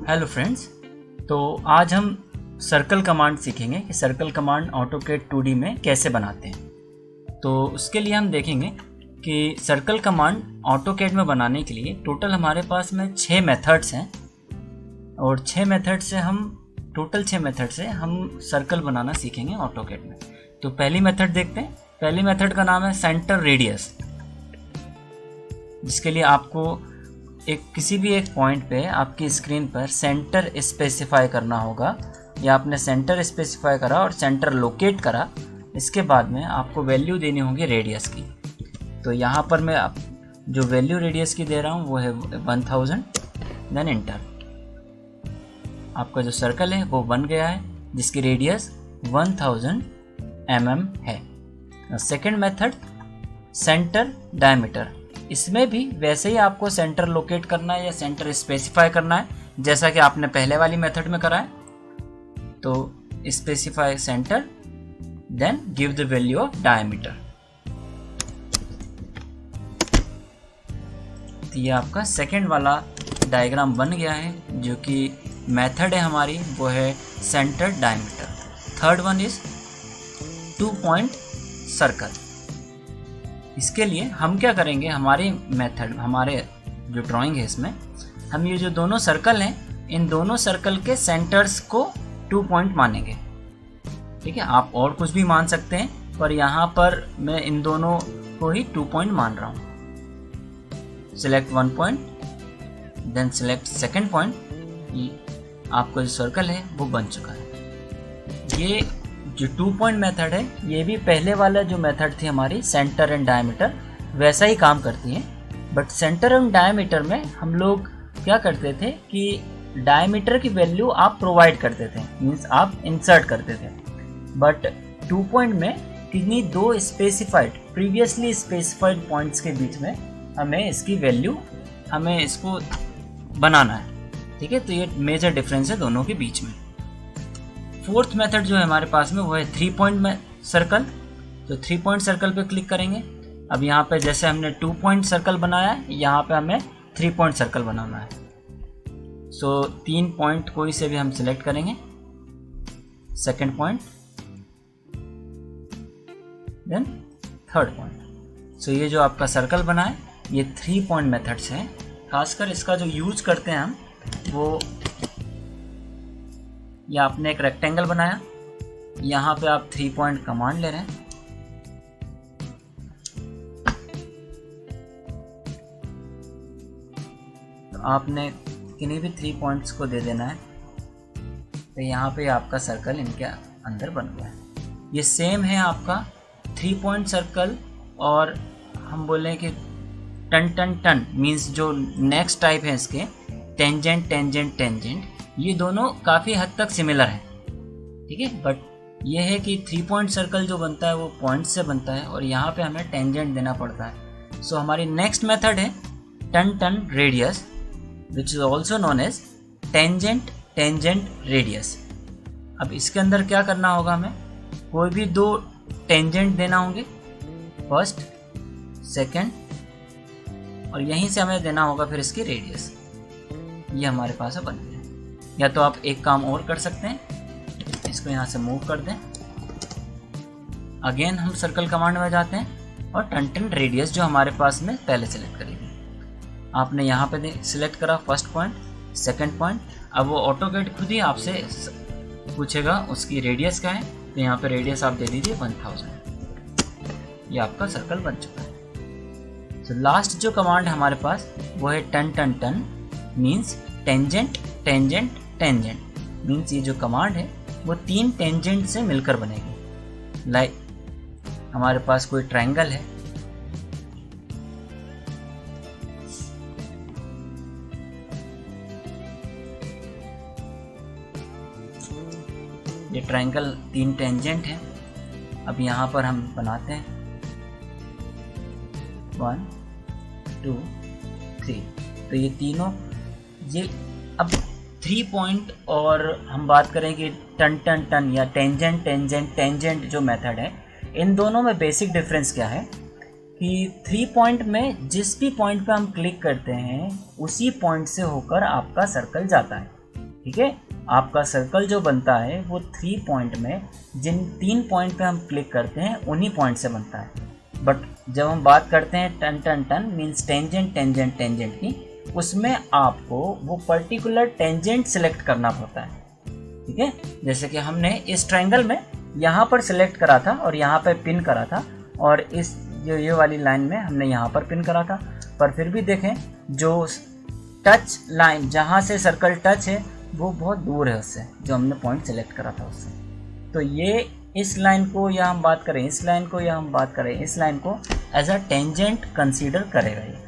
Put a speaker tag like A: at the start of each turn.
A: Hello friends, तो आज हम सर्कल कमांड सीखेंगे कि सर्कल कमांड ऑटोकैड 2D में कैसे बनाते हैं। तो उसके लिए हम देखेंगे कि सर्कल कमांड ऑटोकैड में बनाने के लिए टोटल हमारे पास में 6 मेथड्स हैं और 6 मेथड से हम सर्कल बनाना सीखेंगे ऑटोकैड में। तो पहली मेथड देखते हैं। पहली मेथड का नाम है सेंटर रेडियस, जिसके लिए आपको किसी भी एक पॉइंट पे आपकी स्क्रीन पर सेंटर स्पेसिफाई करना होगा, या आपने सेंटर स्पेसिफाई करा और सेंटर लोकेट करा, इसके बाद में आपको वैल्यू देनी होगी रेडियस की। तो यहाँ पर मैं जो वैल्यू रेडियस की दे रहा हूँ वो है 1000, देन एंटर। आपका जो सर्कल है वो बन गया है जिसकी रेडियस 1000 mm है। सेकेंड मेथड सेंटर डायमीटर, इसमें भी वैसे ही आपको सेंटर लोकेट करना है या सेंटर स्पेसिफाई करना है जैसा कि आपने पहले वाली मेथड में करा है। तो specify centre, then give the value of diameter. तो ये आपका सेकेंड वाला डायग्राम बन गया है, जो कि मेथड है हमारी वो है centre diameter. Third one is 2 point circle. इसके लिए हम क्या करेंगे, हमारे जो ड्राइंग है इसमें हम ये जो दोनों सर्कल हैं, इन दोनों सर्कल के सेंटर्स को 2 पॉइंट मानेंगे। ठीक है, आप और कुछ भी मान सकते हैं, पर यहाँ पर मैं इन दोनों को ही 2 पॉइंट मान रहा हूँ। Select 1 point, then select second point. आपका जो सर्कल है वो बन चुका है। ये जो 2 पॉइंट मेथड है, ये भी पहले वाला जो मेथड थी हमारी सेंटर एंड डायमीटर, वैसा ही काम करती है। बट सेंटर एंड डायमीटर में हम लोग क्या करते थे कि डायमीटर की वैल्यू आप प्रोवाइड करते थे, मीन्स आप इंसर्ट करते थे। बट 2 पॉइंट में किन्हीं 2 स्पेसिफाइड प्रीवियसली स्पेसिफाइड पॉइंट्स के बीच में हमें इसको बनाना है। ठीक है, तो ये मेजर डिफरेंस है दोनों के बीच में। फोर्थ मेथड जो है हमारे पास में वो है 3 पॉइंट में सर्कल। तो 3 पॉइंट सर्कल पे क्लिक करेंगे। अब यहाँ पे जैसे हमने 2 पॉइंट सर्कल बनाया है, यहाँ पे हमें 3 पॉइंट सर्कल बनाना है। सो 3 पॉइंट कोई से भी हम सिलेक्ट करेंगे, second point, then third point. So ये जो आपका सर्कल बना है ये 3 पॉइंट मेथड्स हैं। खासकर इसका जो यूज करते हैं हम वो, या आपने एक रेक्टेंगल बनाया, यहाँ पे आप 3 पॉइंट कमांड ले रहे हैं। तो आपने किन्हीं भी 3 पॉइंट्स को दे देना है। तो यहाँ पे आपका सर्कल इनके अंदर बन गया है। ये सेम है आपका 3 पॉइंट सर्कल, और हम बोले कि टन मीन्स जो नेक्स्ट टाइप है इसके टेंजेंट, ये दोनों काफ़ी हद तक सिमिलर हैं। ठीक है, बट ये है कि 3 पॉइंट सर्कल जो बनता है वो पॉइंट से बनता है, और यहाँ पे हमें टेंजेंट देना पड़ता है। सो हमारी नेक्स्ट मेथड है tan radius, which is also known as tangent radius. अब इसके अंदर क्या करना होगा, हमें कोई भी 2 टेंजेंट देना होंगे, फर्स्ट, सेकेंड, और यहीं से हमें देना होगा फिर इसकी रेडियस। ये हमारे पास बन गया। या तो आप एक काम और कर सकते हैं, इसको यहाँ से मूव कर दें। अगेन हम सर्कल कमांड में जाते हैं और टन रेडियस जो हमारे पास में पहले सेलेक्ट करेंगे। आपने यहाँ पे सिलेक्ट करा फर्स्ट पॉइंट, सेकंड पॉइंट। अब वो ऑटोकैड खुद ही आपसे पूछेगा उसकी रेडियस क्या है। तो यहाँ पे रेडियस आप दे दीजिए 1000। ये आपका सर्कल बन चुका है। तो लास्ट जो कमांड है हमारे पास वो है टन मीन्स टेंजेंट मीन्स ये जो कमांड है वो 3 टेंजेंट से मिलकर बनेगी। लाइक हमारे पास कोई ट्रायंगल है, ये ट्रायंगल 3 टेंजेंट है। अब यहाँ पर हम बनाते हैं 1 2 3। तो ये तीनों, ये अब 3 पॉइंट, और हम बात करें कि टन या टेंजेंट जो मेथड है, इन दोनों में बेसिक डिफरेंस क्या है कि 3 पॉइंट में जिस भी पॉइंट पे हम क्लिक करते हैं उसी पॉइंट से होकर आपका सर्कल जाता है। ठीक है। आपका सर्कल जो बनता है वो 3 पॉइंट में, जिन 3 पॉइंट पे हम क्लिक करते हैं उन्हीं पॉइंट से बनता है। बट जब हम बात करते हैं tan tan tan means tangent tangent tangent की, उसमें आपको वो पर्टिकुलर टेंजेंट सेलेक्ट करना पड़ता है, ठीक है। जैसे कि हमने इस ट्रायंगल में यहाँ पर सिलेक्ट करा था और यहाँ पर पिन करा था, और इस जो ये वाली लाइन में हमने यहाँ पर पिन करा था, पर फिर भी देखें जो टच लाइन जहाँ से सर्कल टच है वो बहुत दूर है उससे, जो हमने पॉइंट सेलेक्ट करा था उससे। तो ये इस लाइन को या हम बात करें इस लाइन को, या हम बात करें इस लाइन को, एज अ टेंजेंट कंसीडर करेगा ये।